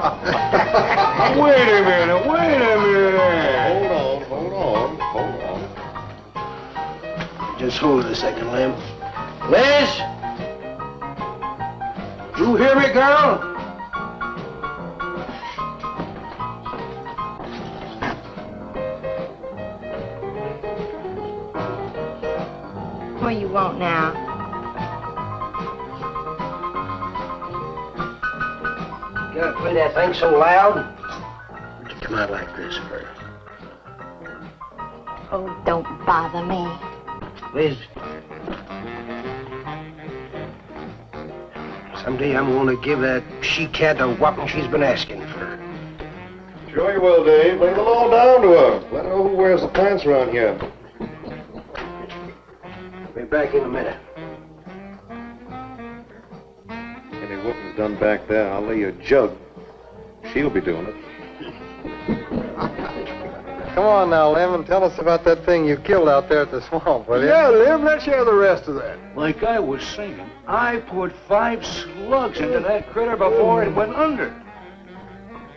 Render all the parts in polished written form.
Wait a minute. Hold on. Just hold it a second, Lem. Liz? You hear me, girl? What do you want now? You gotta play that thing so loud. It'll come out like this first. Oh, don't bother me. Liz, someday I'm gonna give that she-cat the whopping she's been asking for. Sure you will, Dave. Lay the law down to her. Let her know who wears the pants around here. Be back in a minute. Any whooping's done back there, I'll lay you a jug. She'll be doing it. Come on now, Lem, and tell us about that thing you killed out there at the swamp, will you? Yeah, Lem, let's hear the rest of that. Like I was saying, I put 5 slugs into that critter before it went under.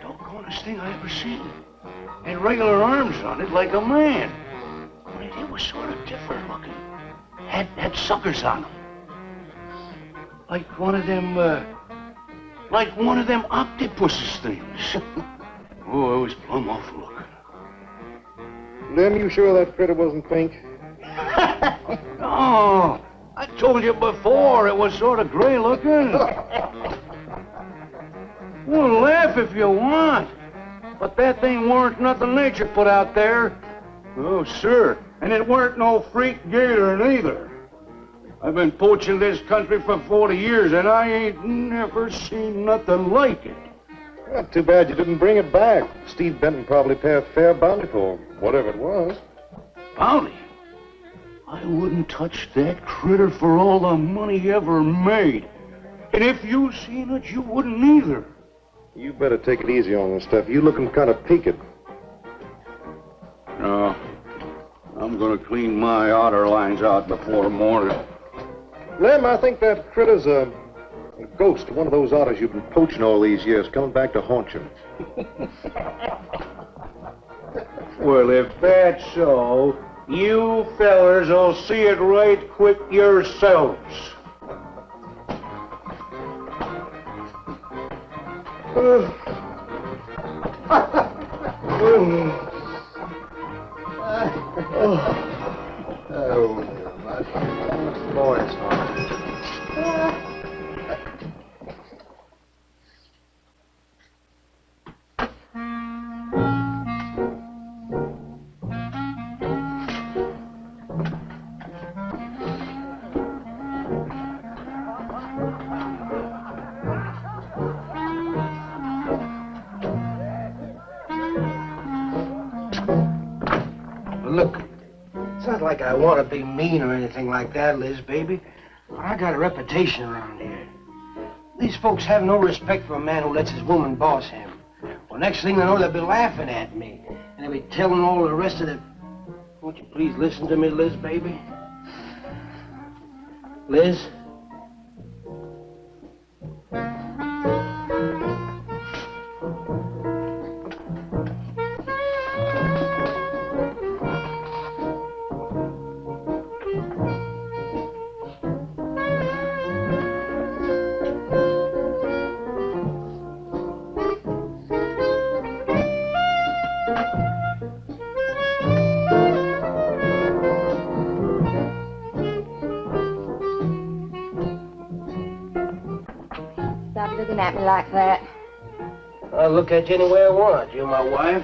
Doggonest thing I ever seen. Had regular arms on it like a man. But it was sort of different looking. Had suckers on them. Like one of them octopus's things. Oh, it was plumb awful looking. Lem, you sure that critter wasn't pink? Oh, I told you before it was sort of gray looking. Well, laugh if you want. But that thing weren't nothing nature put out there. Oh, sir. And it weren't no freak gator neither. I've been poaching this country for 40 years, and I ain't never seen nothing like it. Well, too bad you didn't bring it back. Steve Benton probably paid a fair bounty for whatever it was. Bounty? I wouldn't touch that critter for all the money he ever made. And if you seen it, you wouldn't either. You better take it easy on this stuff. You looking kind of peaked. No. I'm gonna clean my otter lines out before morning. Lem, I think that critter's a ghost, one of those otters you've been poaching all these years, coming back to haunt you. Well, if that's so, you fellers will see it right quick yourselves. Look, it's not like I want to be mean or anything like that, Liz, baby. But I got a reputation around here. These folks have no respect for a man who lets his woman boss him. Well, next thing they know, they'll be laughing at me. And they'll be telling all the rest of the... Won't you please listen to me, Liz, baby? Liz? Stop looking at me like that. I'll look at you any way I want. You're my wife.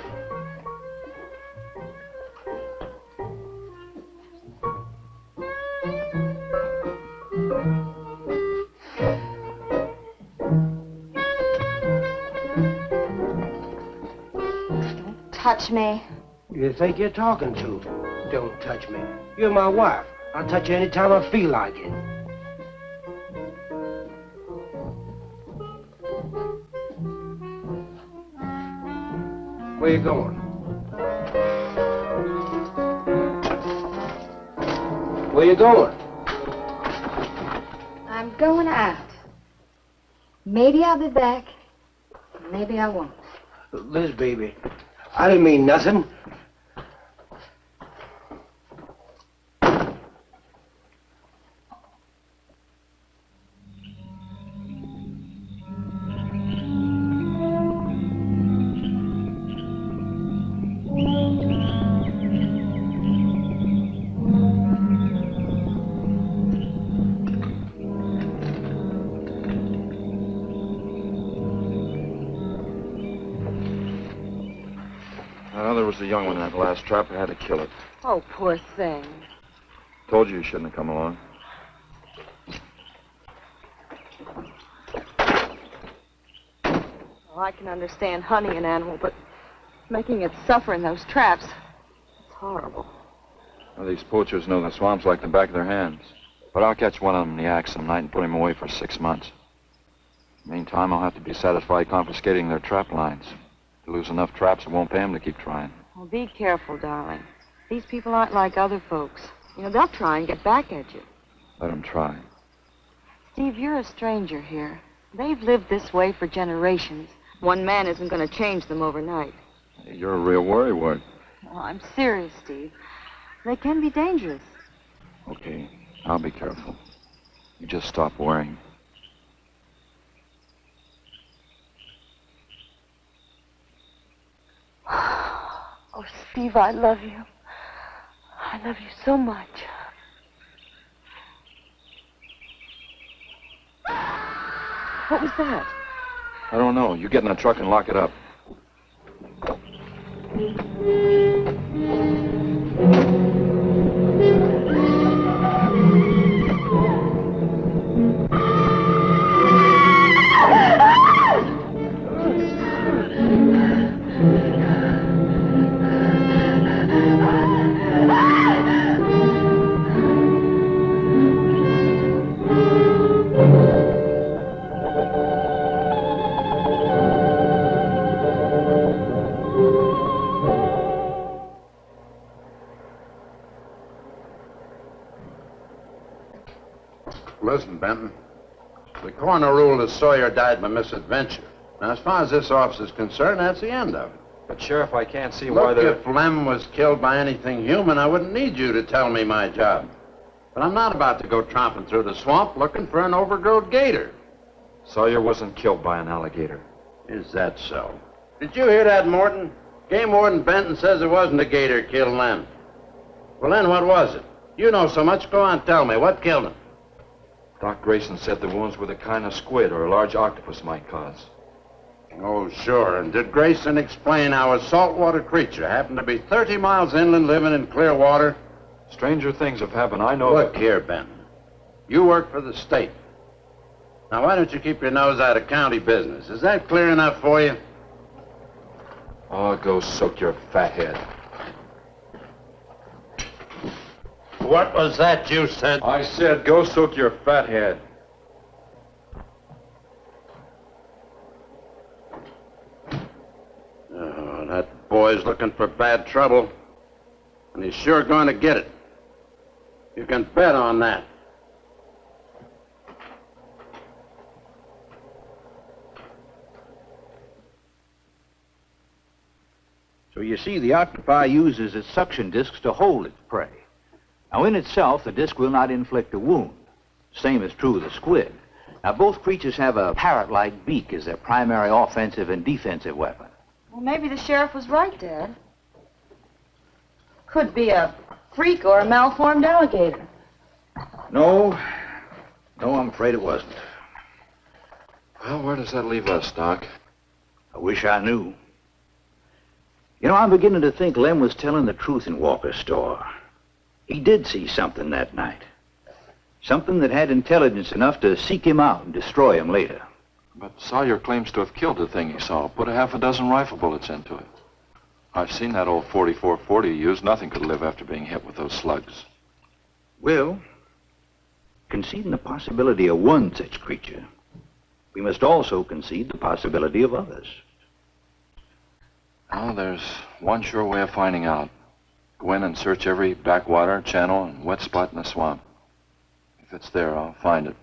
Don't touch me. You think you're talking to? Don't touch me. You're my wife. I'll touch you any time I feel like it. Where you going? Where you going? I'm going out. Maybe I'll be back. Maybe I won't. Liz, baby, I didn't mean nothing. There was a young one in that last trap. I had to kill it. Oh, poor thing. Told you shouldn't have come along. Well, I can understand hunting an animal, but making it suffer in those traps, it's horrible. Well, these poachers know the swamps like the back of their hands. But I'll catch one of them in the act some night and put him away for 6 months. Meantime, I'll have to be satisfied confiscating their trap lines. If they lose enough traps, it won't pay them to keep trying. Well, be careful, darling. These people aren't like other folks. You know, they'll try and get back at you. Let them try. Steve, you're a stranger here. They've lived this way for generations. One man isn't going to change them overnight. You're a real worrywart. Well, I'm serious, Steve. They can be dangerous. Okay, I'll be careful. You just stop worrying. Oh, Steve, I love you. I love you so much. What was that? I don't know. You get in the truck and lock it up. Listen, Benton. The coroner ruled that Sawyer died by misadventure. Now, as far as this officer's concerned, that's the end of it. But, Sheriff, I can't see why Look, if Lem was killed by anything human, I wouldn't need you to tell me my job. But I'm not about to go tromping through the swamp looking for an overgrown gator. Sawyer wasn't killed by an alligator. Is that so? Did you hear that, Morton? Game Warden Benton says it wasn't a gator killed Lem. Well, then what was it? You know so much. Go on, tell me. What killed him? Doc Grayson said the wounds were the kind of squid or a large octopus might cause. Oh, sure. And did Grayson explain how a saltwater creature happened to be 30 miles inland living in clear water? Stranger things have happened. I know. Look here, Benton. You work for the state. Now, why don't you keep your nose out of county business? Is that clear enough for you? Oh, go soak your fat head. What was that you said? I said go soak your fat head. Oh, that boy's looking for bad trouble. And he's sure going to get it. You can bet on that. So you see, the octopi uses its suction discs to hold its prey. Now, in itself, the disc will not inflict a wound. Same is true of the squid. Now, both creatures have a parrot-like beak as their primary offensive and defensive weapon. Well, maybe the sheriff was right, Dad. Could be a freak or a malformed alligator. No, I'm afraid it wasn't. Well, where does that leave us, Doc? I wish I knew. You know, I'm beginning to think Lem was telling the truth in Walker's store. He did see something that night. Something that had intelligence enough to seek him out and destroy him later. But Sawyer claims to have killed the thing he saw. Put a half a dozen rifle bullets into it. I've seen that old 44-40 he used. Nothing could live after being hit with those slugs. Well, conceding the possibility of one such creature, we must also concede the possibility of others. Well, there's one sure way of finding out. Go in and search every backwater, channel, and wet spot in the swamp. If it's there, I'll find it.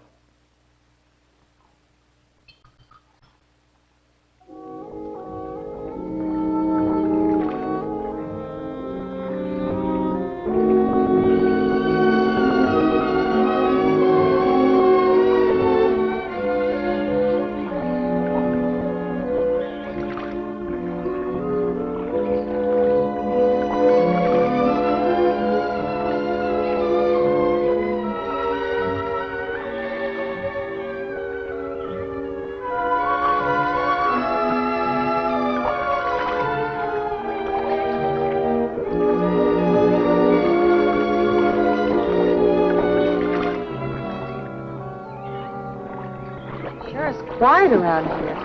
quiet around here.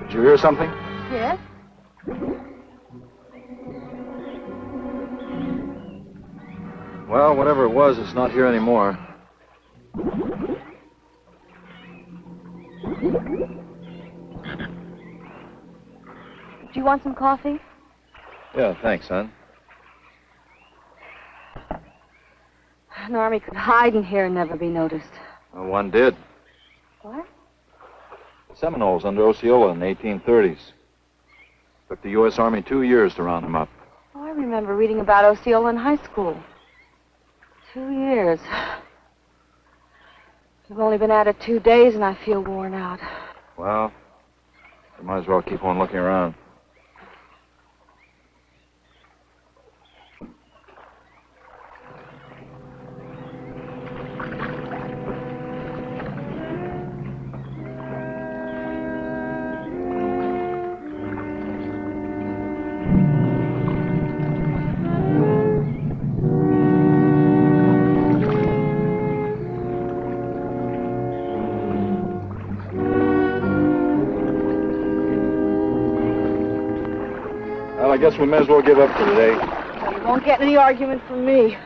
Did you hear something? Yes? Well, whatever it was, it's not here anymore. Do you want some coffee? Yeah, thanks, son. An army could hide in here and never be noticed. Well, one did. What? The Seminoles under Osceola in the 1830s. Took the U.S. Army 2 years to round them up. Oh, I remember reading about Osceola in high school. 2 years. We've only been at it 2 days, and I feel worn out. Well, you might as well keep on looking around. Well, I guess we may as well give up for today. Well, you won't get any argument from me.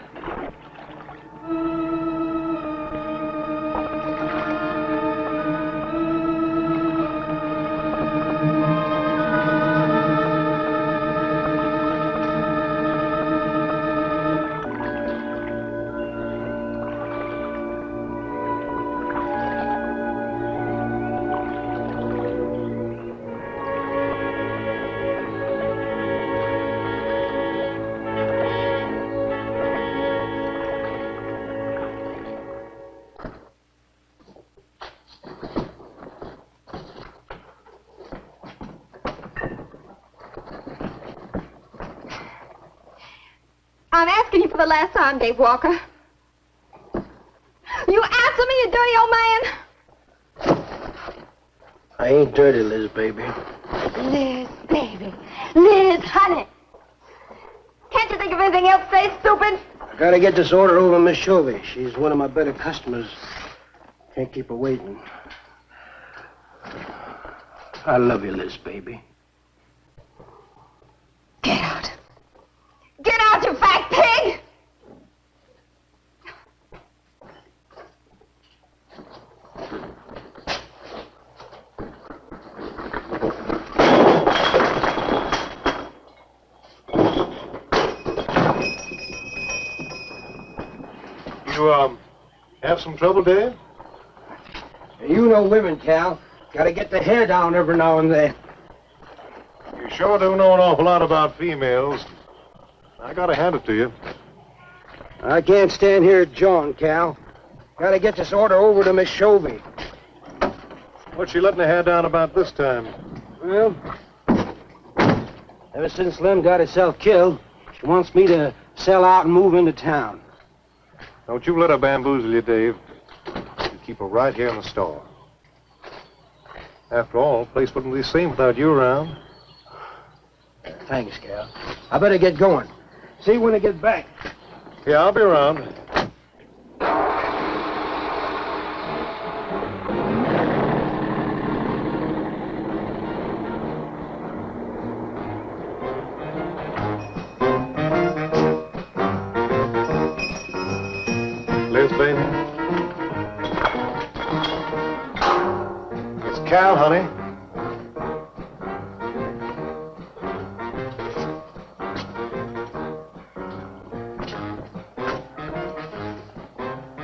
I'm asking you for the last time, Dave Walker. You answer me, you dirty old man. I ain't dirty, Liz, baby. Liz, baby. Liz, honey. Can't you think of anything else to say, stupid? I gotta get this order over to Miss Chovy. She's one of my better customers. Can't keep her waiting. I love you, Liz, baby. Get out. Get out, you fat pig! You, have some trouble, Dave? You know women, Cal. Gotta get the hair down every now and then. You sure do know an awful lot about females. I gotta hand it to you. I can't stand here jawing, Cal. Gotta get this order over to Miss Chovy. What's she letting her hair down about this time? Well, ever since Lem got herself killed, she wants me to sell out and move into town. Don't you let her bamboozle you, Dave. You keep her right here in the store. After all, the place wouldn't be the same without you around. Thanks, Cal. I better get going. See you when I get back. Yeah, I'll be around. Liz, baby. It's Cal, honey.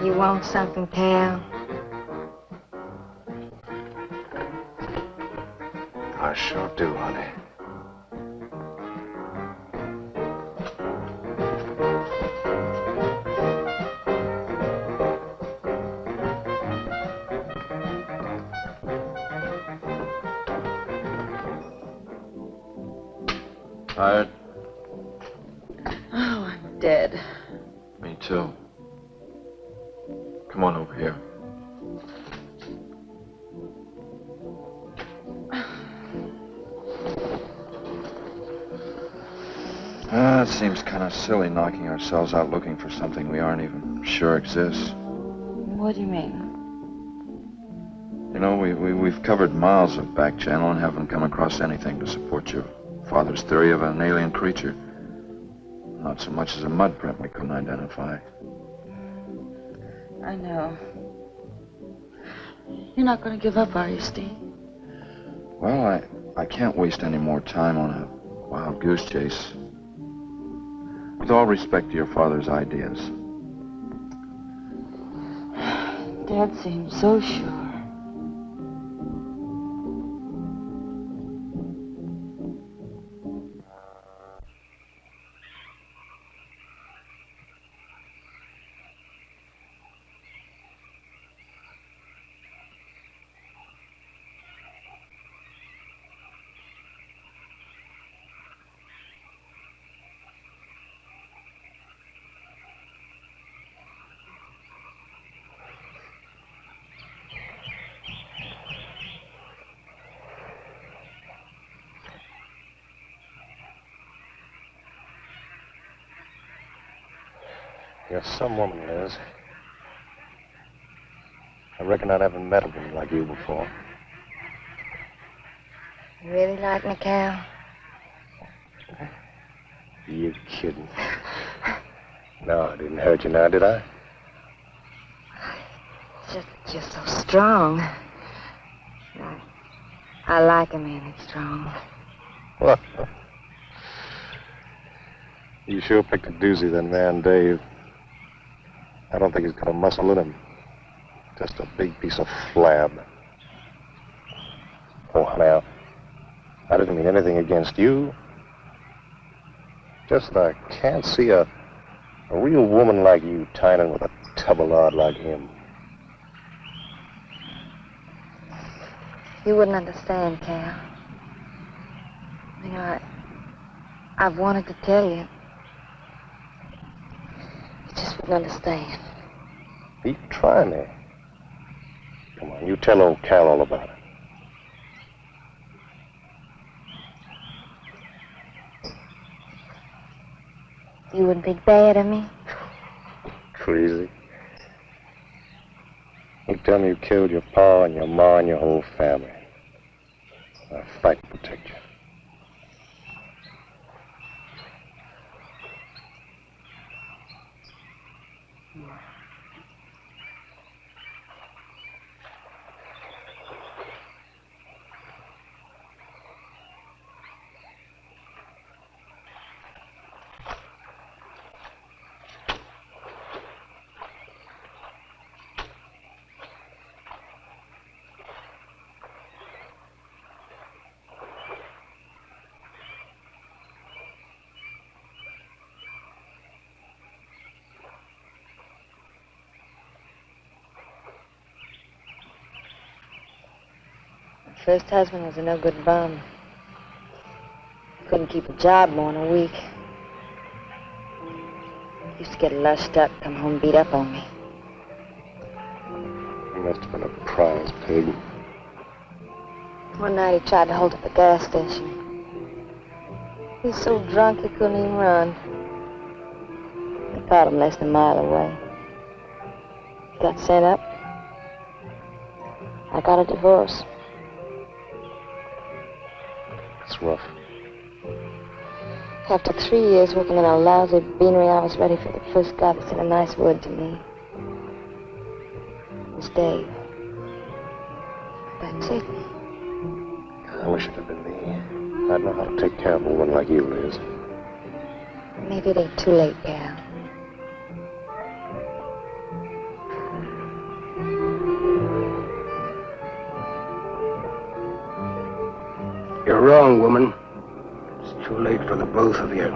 You want something, Cal? I sure do, honey. Tired? Oh, I'm dead. Me too. Come on over here. It seems kind of silly knocking ourselves out looking for something we aren't even sure exists. What do you mean? You know, we've covered miles of back channel and haven't come across anything to support your father's theory of an alien creature. Not so much as a mud print we couldn't identify. I know. You're not going to give up, are you, Steve? Well, I can't waste any more time on a wild goose chase. With all respect to your father's ideas. Dad seems so sure. You're some woman, Liz. I reckon I never met a woman like you before. You really like me, Cal? You kidding? No, I didn't hurt you now, did I? You're so strong. I like a man that's strong. What? You sure picked a doozy, that man, Dave. I don't think he's got a muscle in him. Just a big piece of flab. Oh, honey, I didn't mean anything against you. Just I can't see a real woman like you tying in with a tubbalard like him. You wouldn't understand, Cal. You know, I've wanted to tell you. You just wouldn't understand. You try me. Come on, you tell old Cal all about it. You wouldn't think bad of me? Crazy. You tell me you killed your pa and your ma and your whole family. I'll fight to protect you. First husband was a no-good bum. Couldn't keep a job more than a week. Used to get lushed up, come home beat up on me. You must have been a prize pig. One night he tried to hold up the gas station. He was so drunk he couldn't even run. They caught him less than a mile away. He got sent up. I got a divorce. It's rough. After 3 years working in a lousy beanery, I was ready for the first guy that said a nice word to me. It was Dave. That's it. I wish it had been me. I'd know how to take care of a woman like you, Liz. Maybe it ain't too late, Cal. You're wrong, woman. It's too late for the both of you.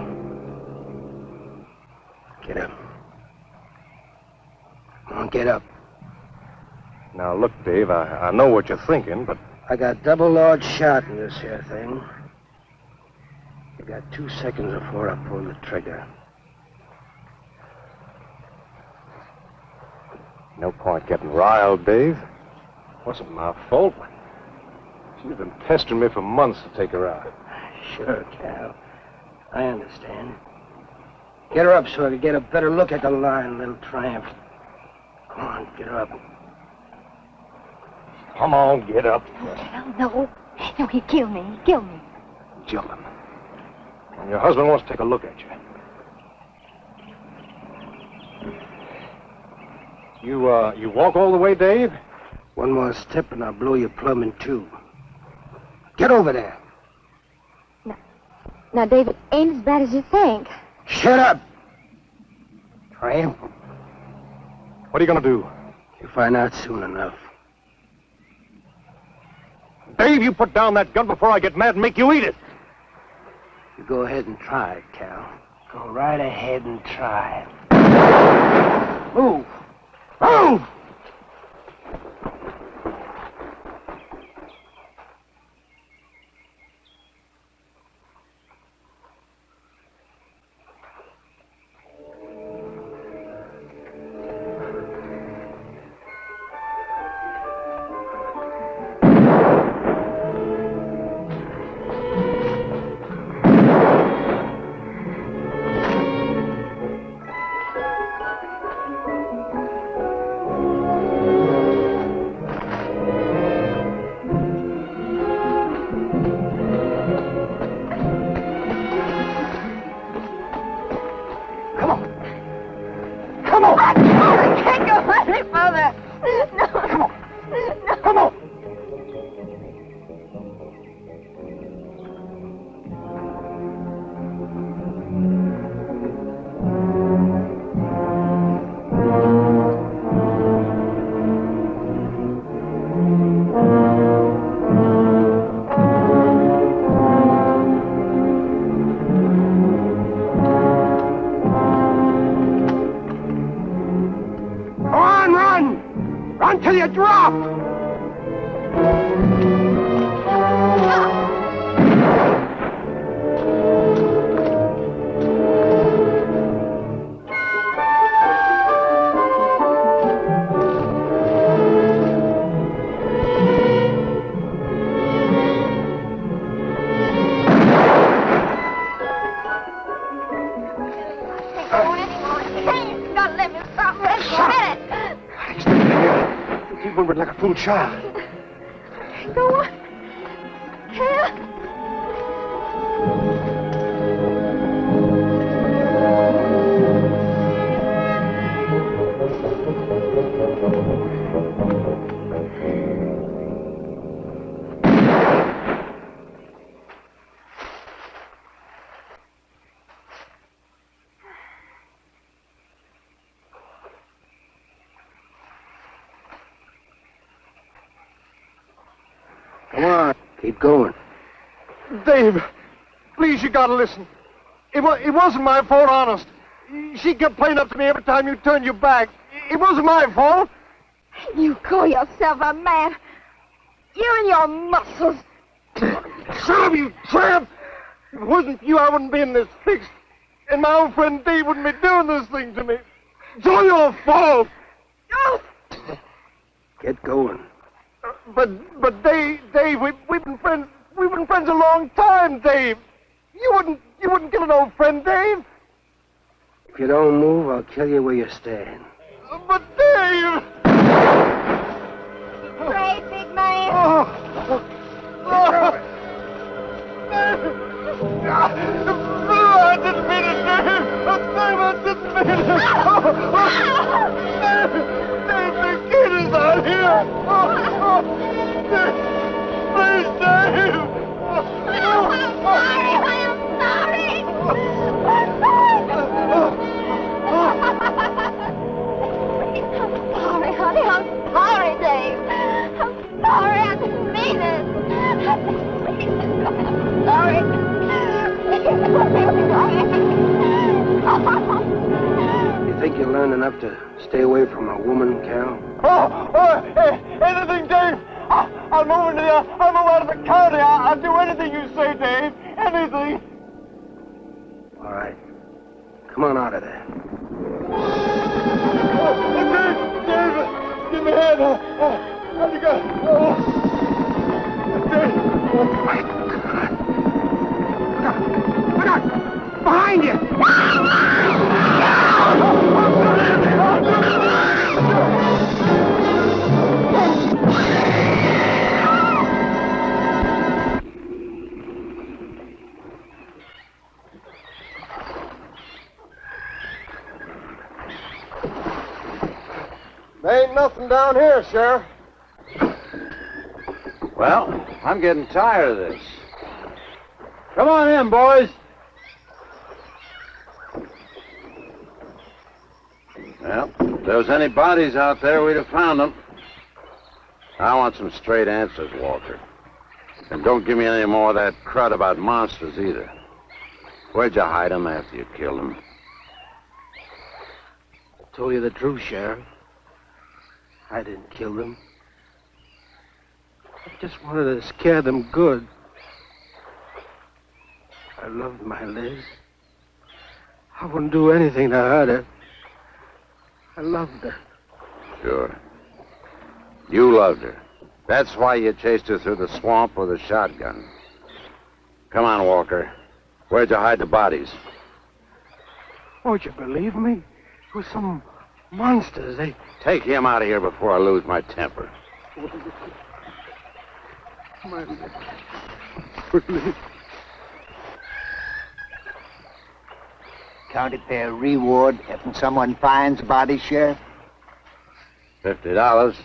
Get up. Come on, get up. Now, look, Dave, I know what you're thinking, but... I got double large shot in this here thing. You got 2 seconds before I pull the trigger. No point getting riled, Dave. Wasn't my fault. She's been pestering me for months to take her out. Sure, Cal. I understand. Get her up so I can get a better look at the line, little tramp. Come on, get her up. Come on, get up. Hell no. No, he'd kill me. He'd kill me. Jump him. And your husband wants to take a look at you. You walk all the way, Dave? One more step and I'll blow your plumb in two. Get over there. Now, David, ain't as bad as you think. Shut up! Tramp. What are you going to do? You'll find out soon enough. Dave, you put down that gun before I get mad and make you eat it. You go ahead and try it, Cal. Go right ahead and try it. Move! Move! Child. Go on. Cal. Come on, keep going. Dave, please, you gotta listen. It wasn't my fault, honest. She kept playing up to me every time you turned your back. It wasn't my fault. You call yourself a man. You and your muscles. Shut up, you tramp! If it wasn't for you, I wouldn't be in this fix. And my old friend Dave wouldn't be doing this thing to me. It's all your fault. Get going. But Dave, we've been friends. We've been friends a long time, Dave. You wouldn't kill an old friend, Dave. If you don't move, I'll kill you where you stand. But Dave! Pray, big man. I didn't mean it, Dave. Dave, I didn't mean it. Dave, the kid is out here. Dave, please, Dave. I'm sorry. Honey, I'm sorry, Dave. I'm sorry, I didn't mean it. I'm sorry. You think you learned enough to stay away from a woman, Cal? Anything, Dave. I'll move out of the county. I'll do anything you say, Dave. Anything. Come on out of there. David! Give me a hand. How'd you go? David! My God! Look out! Behind you! There ain't nothing down here, Sheriff. Well, I'm getting tired of this. Come on in, boys. Well, if there was any bodies out there, we'd have found them. I want some straight answers, Walker. And don't give me any more of that crud about monsters, either. Where'd you hide them after you killed them? I told you the truth, Sheriff. I didn't kill them. I just wanted to scare them good. I loved my Liz. I wouldn't do anything to hurt her. I loved her. Sure. You loved her. That's why you chased her through the swamp with a shotgun. Come on, Walker. Where'd you hide the bodies? Won't you believe me? It was some monsters. They... Take him out of here before I lose my temper. My Liz. County fair reward if someone finds a body, Sheriff? $50.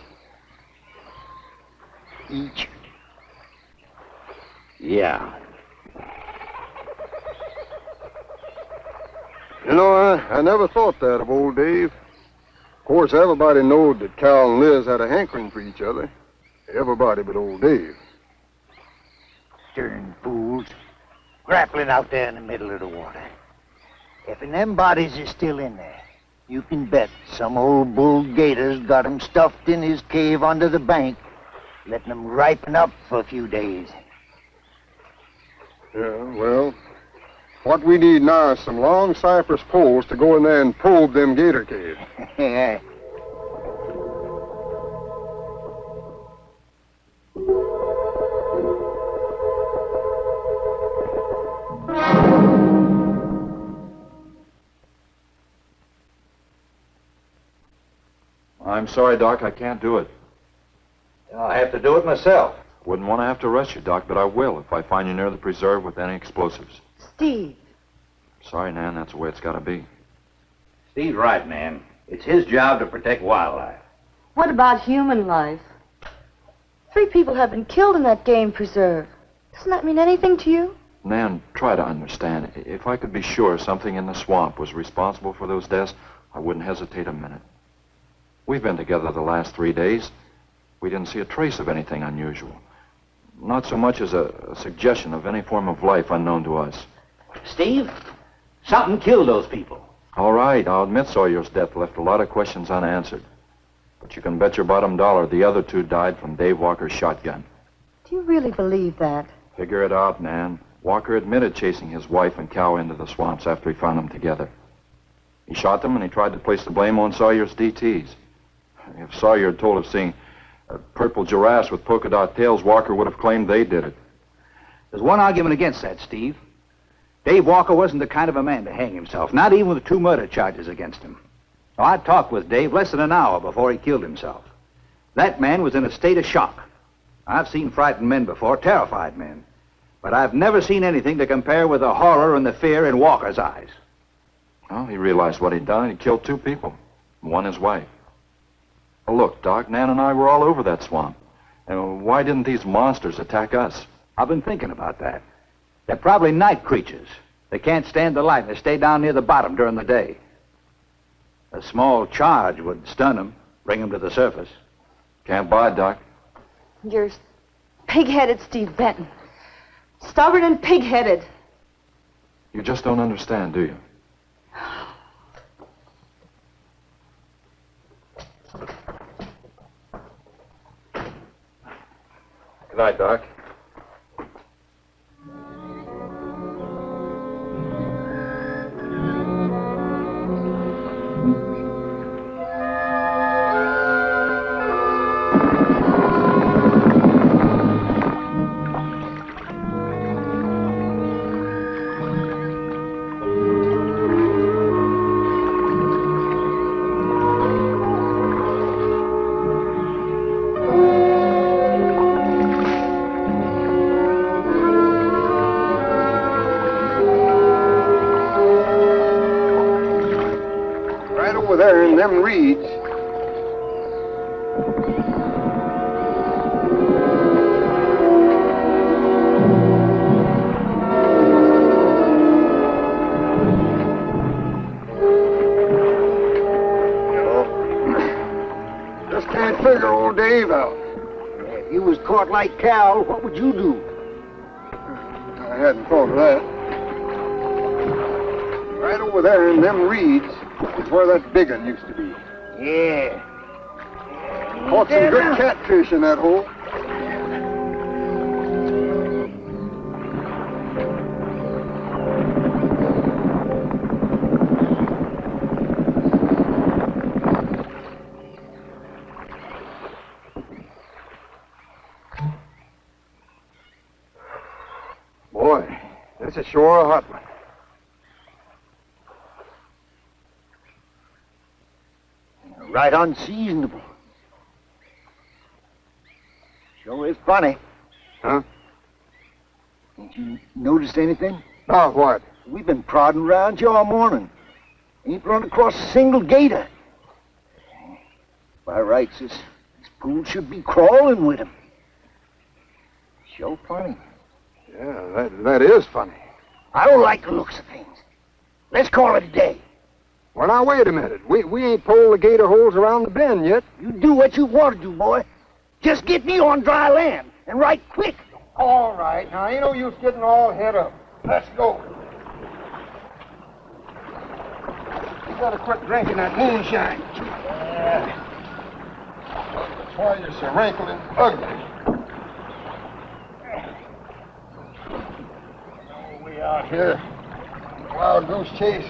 Each. Yeah. You know, I never thought that of old Dave. Of course, everybody knowed that Cal and Liz had a hankering for each other. Everybody but old Dave. Darn fools. Grappling out there in the middle of the water. If them bodies is still in there, you can bet some old bull gator's got 'em stuffed in his cave under the bank, letting 'em ripen up for a few days. Yeah, well, what we need now is some long cypress poles to go in there and probe them gator caves. Yeah. I'm sorry, Doc, I can't do it. I have to do it myself. Wouldn't want to have to arrest you, Doc, but I will if I find you near the preserve with any explosives. Steve. Sorry, Nan, that's the way it's got to be. Steve's right, man. It's his job to protect wildlife. What about human life? 3 people have been killed in that game preserve. Doesn't that mean anything to you? Nan, try to understand. If I could be sure something in the swamp was responsible for those deaths, I wouldn't hesitate a minute. We've been together the last 3 days. We didn't see a trace of anything unusual. Not so much as a suggestion of any form of life unknown to us. Steve, something killed those people. All right, I'll admit Sawyer's death left a lot of questions unanswered. But you can bet your bottom dollar the other 2 died from Dave Walker's shotgun. Do you really believe that? Figure it out, Nan. Walker admitted chasing his wife and cow into the swamps after he found them together. He shot them and he tried to place the blame on Sawyer's DTs. If Sawyer had told of seeing purple giraffes with polka dot tails, Walker would have claimed they did it. There's one argument against that, Steve. Dave Walker wasn't the kind of a man to hang himself, not even with 2 murder charges against him. Now, I talked with Dave less than an hour before he killed himself. That man was in a state of shock. I've seen frightened men before, terrified men. But I've never seen anything to compare with the horror and the fear in Walker's eyes. Well, he realized what he'd done. He killed 2 people, one his wife. Well, look, Doc, Nan and I were all over that swamp. And why didn't these monsters attack us? I've been thinking about that. They're probably night creatures. They can't stand the light and they stay down near the bottom during the day. A small charge would stun them, bring them to the surface. Can't buy it, Doc. You're pig-headed, Steve Benton. Stubborn and pig-headed. You just don't understand, do you? Good night, Doc. them reeds. Just can't figure old Dave out. If you was caught like Cal, what would you do? I hadn't thought of that. Right over there in them reeds is where that big one used to be. Yeah. Caught some good catfish in that hole. Boy, this is sure a hot one. Right unseasonable. Sure is funny. Huh? Ain't you noticed anything? Oh, what? We've been prodding around here all morning. Ain't run across a single gator. By rights, this pool should be crawling with 'em. Sure funny. Yeah, that is funny. I don't like the looks of things. Let's call it a day. Well, now, wait a minute. We ain't pulled the gator holes around the bend yet. You do what you want to do, boy. Just get me on dry land, and right quick. All right. Now, ain't no use getting all head up. Let's go. You gotta quit drinking that moonshine. That's why you're so wrinkled and ugly. We out here, wild goose chase.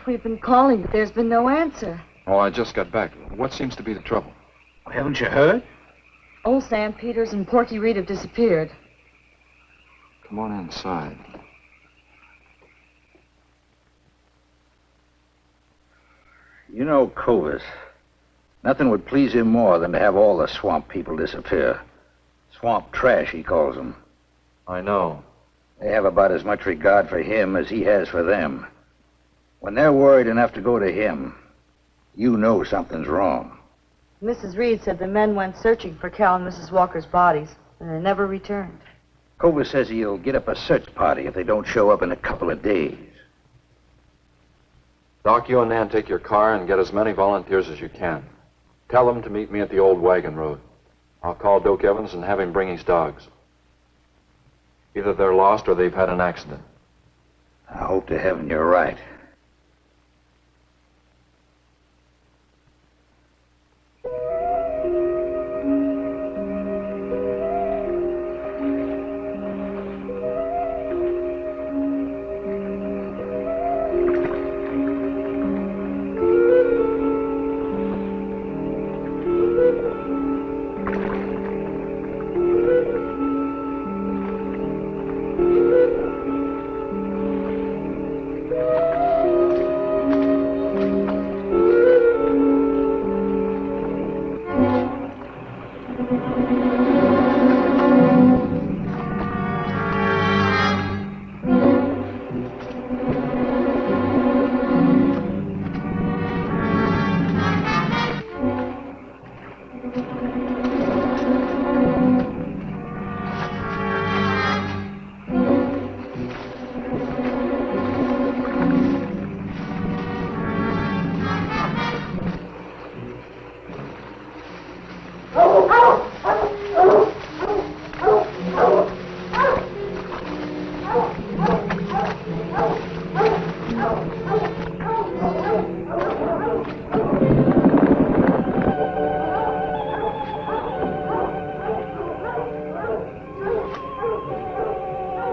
We've been calling, but there's been no answer. Oh, I just got back. What seems to be the trouble? Haven't you heard? Old Sam Peters and Porky Reed have disappeared. Come on inside. You know Clovis. Nothing would please him more than to have all the swamp people disappear. Swamp trash, he calls them. I know. They have about as much regard for him as he has for them. When they're worried enough to go to him, you know something's wrong. Mrs. Reed said the men went searching for Cal and Mrs. Walker's bodies, and they never returned. Clovis says he'll get up a search party if they don't show up in a couple of days. Doc, you and Nan take your car and get as many volunteers as you can. Tell them to meet me at the old wagon road. I'll call Doak Evans and have him bring his dogs. Either they're lost or they've had an accident. I hope to heaven you're right.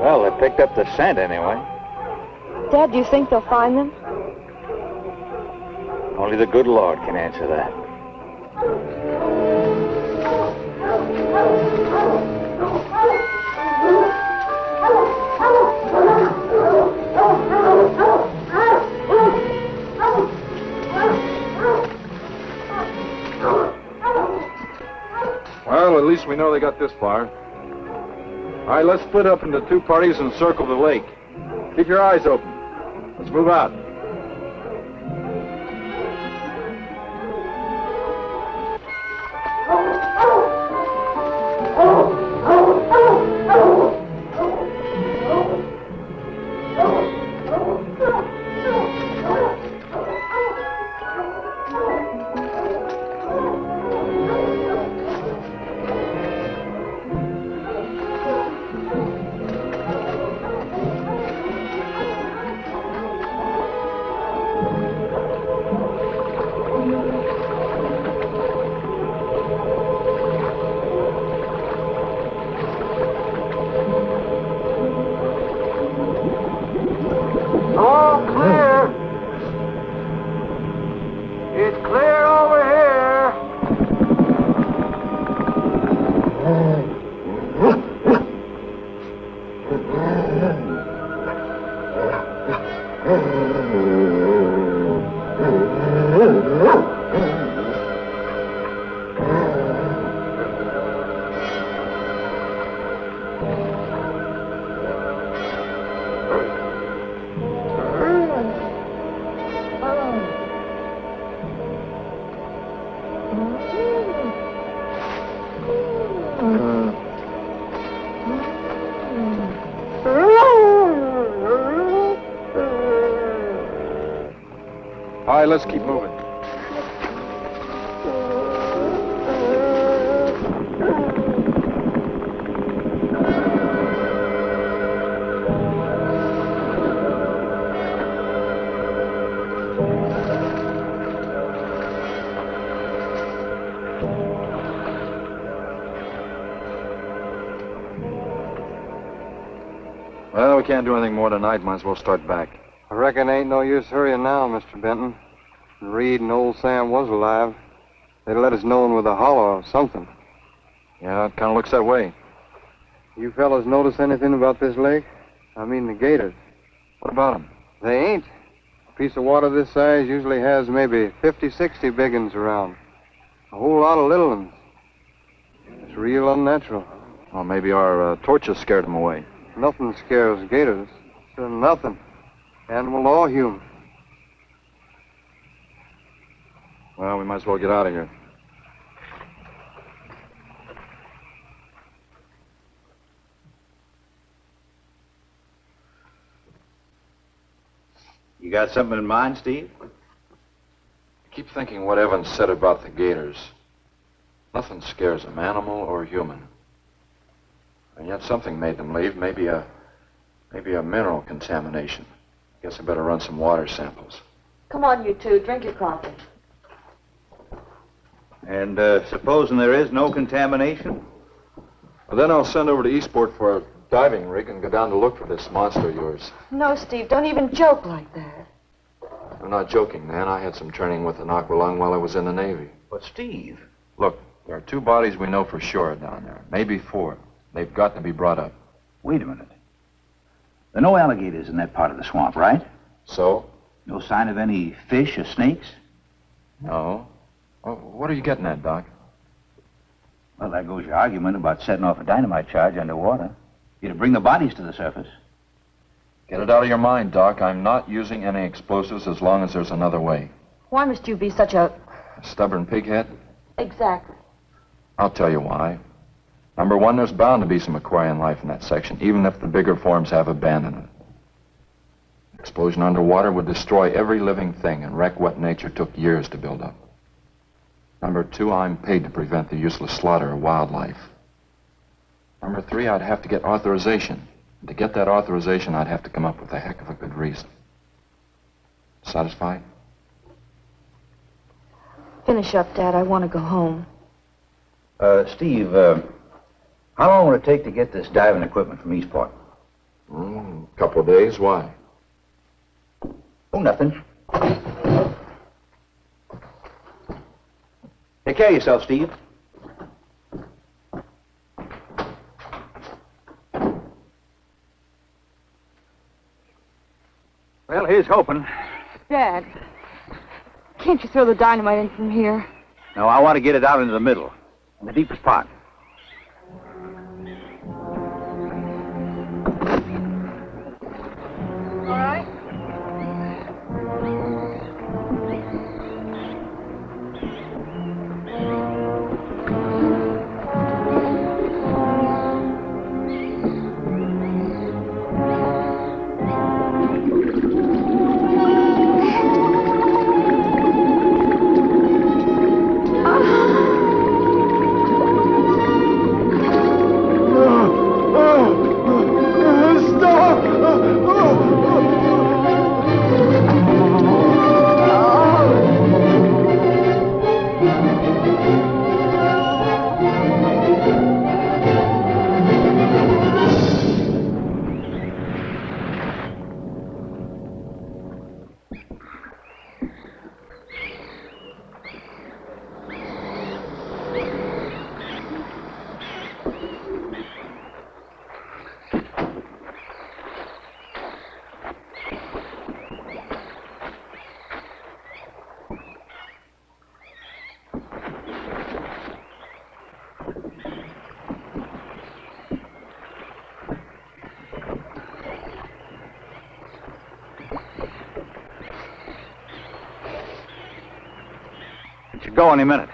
Well, they picked up the scent anyway. Dad, do you think they'll find them? Only the good Lord can answer that. Well, at least we know they got this far. All right, let's split up into two parties and circle the lake. Keep your eyes open. Let's move out. All right, let's keep moving. Well, we can't do anything more tonight. Might as well start back. I reckon ain't no use hurrying now, Mr. Benton. Reed and old Sam was alive. They'd let us know with a holler or something. Yeah, it kind of looks that way. You fellas notice anything about this lake? I mean the gators. What about them? They ain't. A piece of water this size usually has maybe 50, 60 big uns around. A whole lot of little ones. It's real unnatural. Well, maybe our torches scared them away. Nothing scares gators. Nothing. Animal or human. Well, we might as well get out of here. You got something in mind, Steve? I keep thinking what Evans said about the gators. Nothing scares them, animal or human. And yet something made them leave. Maybe a mineral contamination. Guess I better run some water samples. Come on, you two. Drink your coffee. And supposing there is no contamination? Well, then I'll send over to Eastport for a diving rig and go down to look for this monster of yours. No, Steve, don't even joke like that. I'm not joking, man. I had some training with an aqualung while I was in the Navy. But, Steve... Look, there are 2 bodies we know for sure down there. Maybe 4. They've got to be brought up. Wait a minute. There are no alligators in that part of the swamp, right? So? No sign of any fish or snakes? No. Well, what are you getting at, Doc? Well, there goes your argument about setting off a dynamite charge underwater. You're to bring the bodies to the surface. Get it out of your mind, Doc. I'm not using any explosives as long as there's another way. Why must you be such a... A stubborn pighead? Exactly. I'll tell you why. Number one, there's bound to be some aquarian life in that section, even if the bigger forms have abandoned it. Explosion underwater would destroy every living thing and wreck what nature took years to build up. Number two, I'm paid to prevent the useless slaughter of wildlife. Number three, I'd have to get authorization. And to get that authorization, I'd have to come up with a heck of a good reason. Satisfied? Finish up, Dad. I want to go home. Steve, how long will it take to get this diving equipment from Eastport? A couple of days. Why? Oh, nothing. Take care of yourself, Steve. Well, here's hoping. Dad, can't you throw the dynamite in from here? No, I want to get it out into the middle, in the deepest part. All right. Go any minute.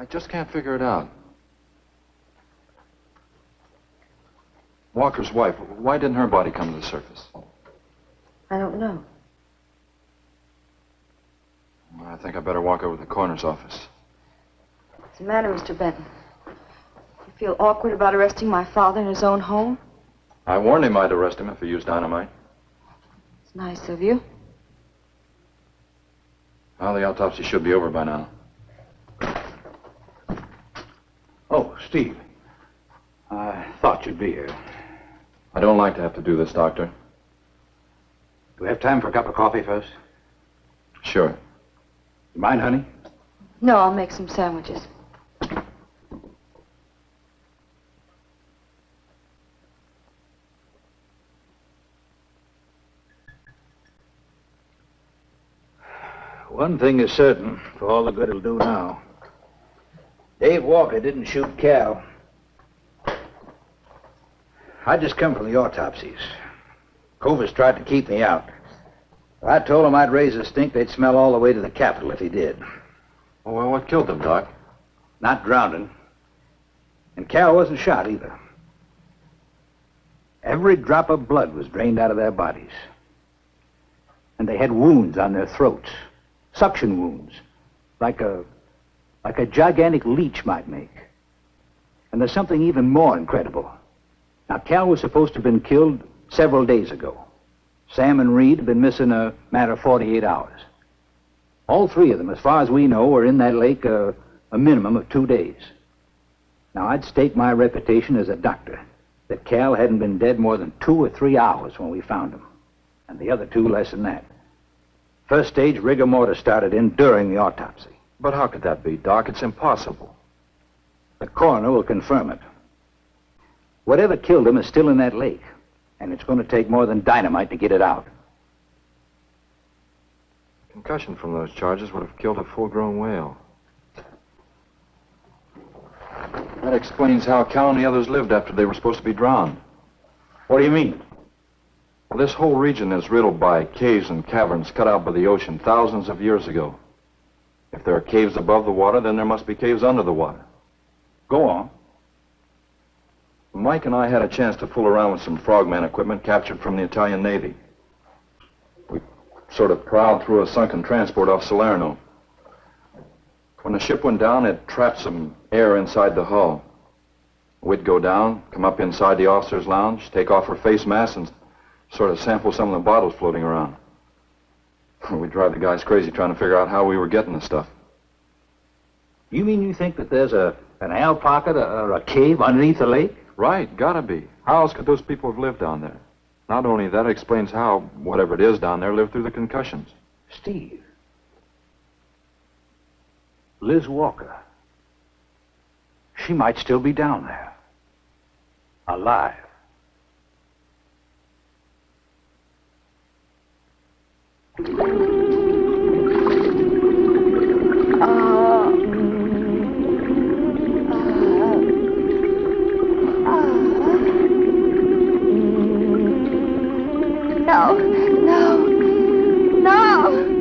Just can't figure it out. Walker's wife, why didn't her body come to the surface? I don't know. I think I better walk over to the coroner's office. What's the matter, Mr. Benton? You feel awkward about arresting my father in his own home? I warned him I'd arrest him if he used dynamite. It's nice of you. Well, the autopsy should be over by now. Oh, Steve. I thought you'd be here. I don't like to have to do this, Doctor. Do we have time for a cup of coffee first? Sure. You mind, honey? No, I'll make some sandwiches. One thing is certain, for all the good it'll do now. Dave Walker didn't shoot Cal. I just come from the autopsies. Covers tried to keep me out. If I told him I'd raise a stink, they'd smell all the way to the Capitol if he did. Oh, well, what killed them, Doc? Not drowning. And Cal wasn't shot either. Every drop of blood was drained out of their bodies. And they had wounds on their throats. Suction wounds. Like a gigantic leech might make. And there's something even more incredible. Now, Cal was supposed to have been killed several days ago. Sam and Reed have been missing a matter of 48 hours. All three of them, as far as we know, were in that lake a minimum of 2 days. Now, I'd stake my reputation as a doctor that Cal hadn't been dead more than 2 or 3 hours when we found him, and the other two less than that. First stage rigor mortis started in during the autopsy. But how could that be, Doc? It's impossible. The coroner will confirm it. Whatever killed him is still in that lake, and it's going to take more than dynamite to get it out. Concussion from those charges would have killed a full-grown whale. That explains how Cal and the others lived after they were supposed to be drowned. What do you mean? Well, this whole region is riddled by caves and caverns cut out by the ocean thousands of years ago. If there are caves above the water, then there must be caves under the water. Go on. Mike and I had a chance to fool around with some frogman equipment captured from the Italian Navy. We sort of prowled through a sunken transport off Salerno. When the ship went down, it trapped some air inside the hull. We'd go down, come up inside the officer's lounge, take off her face mask, and sort of sample some of the bottles floating around. We'd drive the guys crazy trying to figure out how we were getting the stuff. You mean you think that there's an ale pocket or a cave underneath the lake? Right, gotta be. How else could those people have lived down there? Not only that, it explains how, whatever it is down there, lived through the concussions. Steve. Liz Walker. She might still be down there. Alive. No, no, no.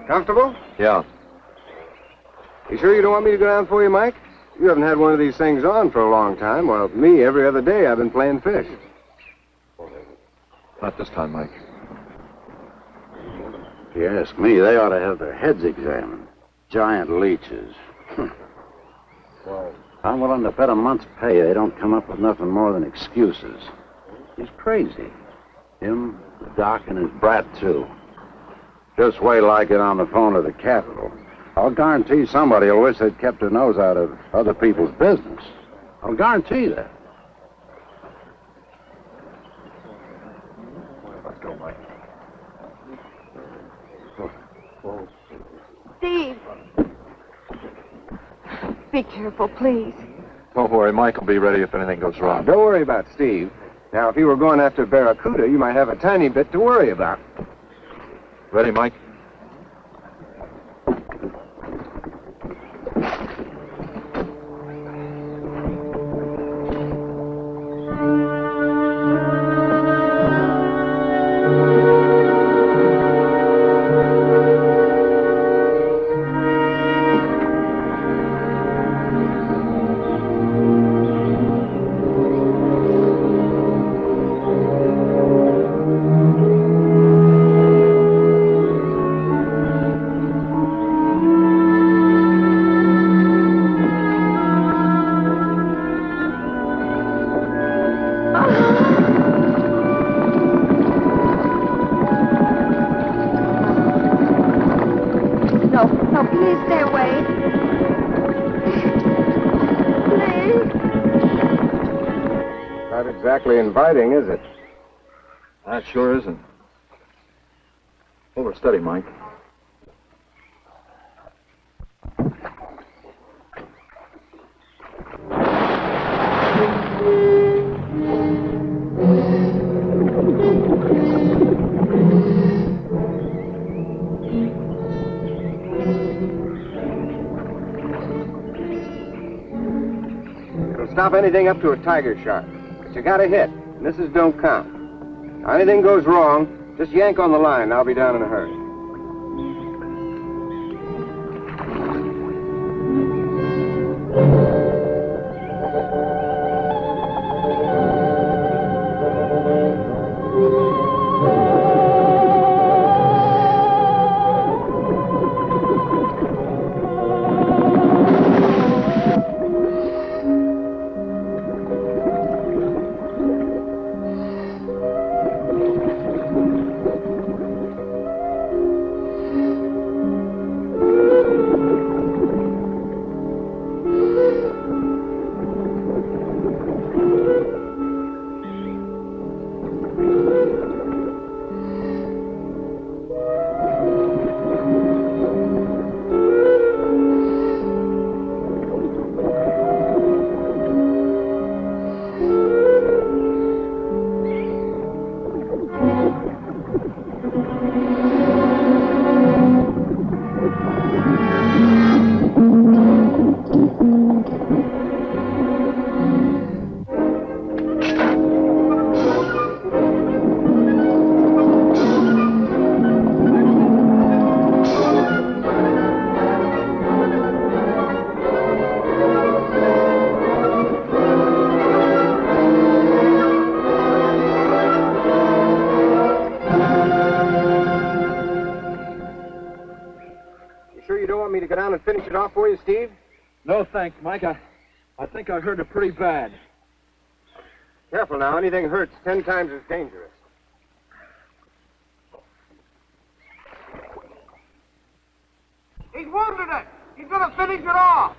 Comfortable? Yeah. You sure you don't want me to go down for you, Mike? You haven't had one of these things on for a long time, while me, every other day, I've been playing fish. Not this time, Mike. If you ask me, they ought to have their heads examined. Giant leeches. I'm willing to bet a month's pay they don't come up with nothing more than excuses. He's crazy. Him, the doc, and his brat, too. Just wait till I get on the phone to the Capitol. I'll guarantee somebody will wish they'd kept their nose out of other people's business. I'll guarantee that. Let's go, Mike. Steve! Be careful, please. Don't worry, Mike will be ready if anything goes wrong. Don't worry about Steve. Now, if you were going after Barracuda, you might have a tiny bit to worry about. Ready, Mike? Inviting, is it? That sure isn't. Hold her steady, Mike. stop anything up to a tiger shark. But you got a hit, and misses don't count. Now, anything goes wrong, just yank on the line, and I'll be down in a hurry. And finish it off for you, Steve? No, thanks, Mike. I think I hurt it pretty bad. Careful now. Anything hurts 10 times as dangerous. He's wounded it. He's going to finish it off.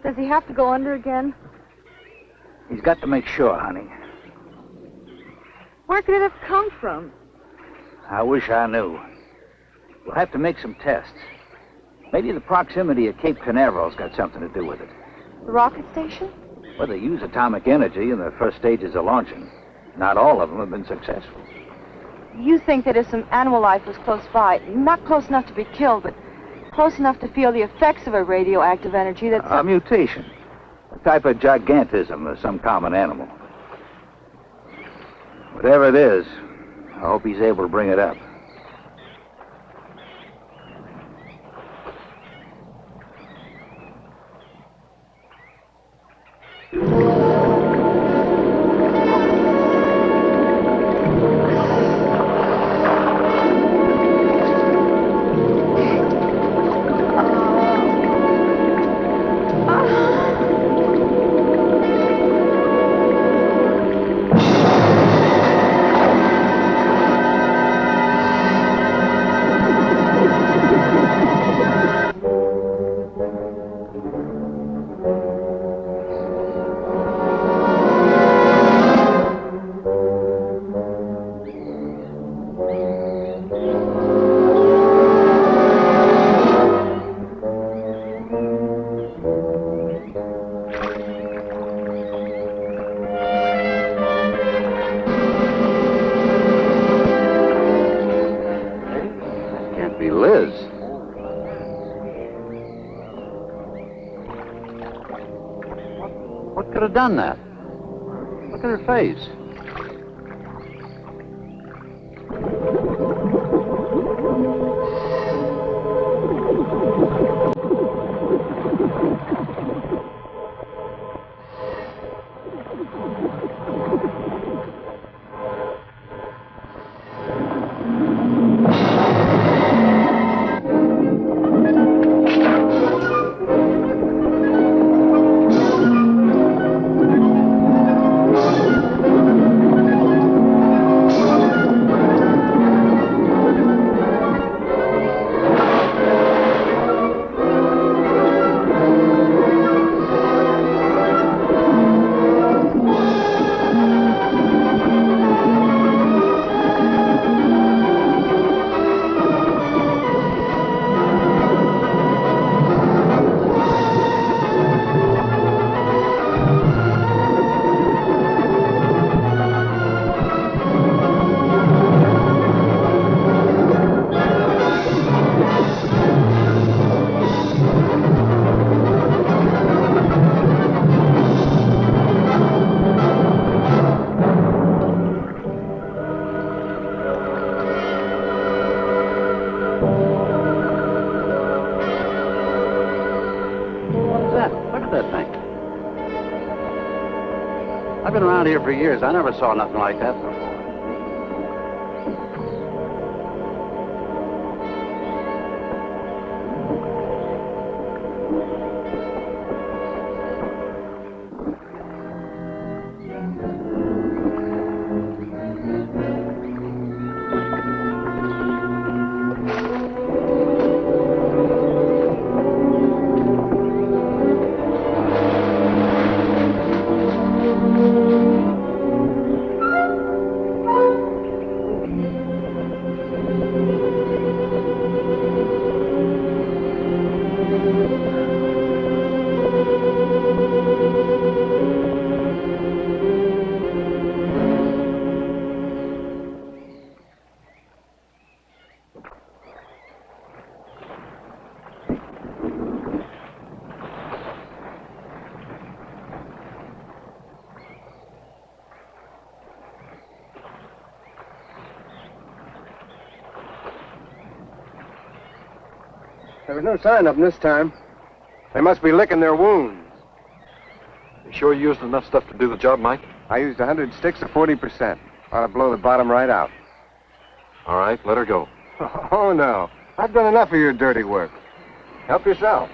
Does he have to go under again? He's got to make sure, honey. Where could it have come from? I wish I knew. We'll have to make some tests. Maybe the proximity of Cape Canaveral's got something to do with it. The rocket station? Well, they use atomic energy in the first stages of launching. Not all of them have been successful. You think that if some animal life was close by, not close enough to be killed, but close enough to feel the effects of a radioactive energy that's... A mutation. A type of gigantism of some common animal. Whatever it is, I hope he's able to bring it up. Done that. Look at her face. been around here for years. I never saw nothing like that before. There was no sign of them this time. They must be licking their wounds. You sure you used enough stuff to do the job, Mike? I used 100 sticks of 40%. Ought to blow the bottom right out. All right, let her go. Oh, no. I've done enough of your dirty work. Help yourself.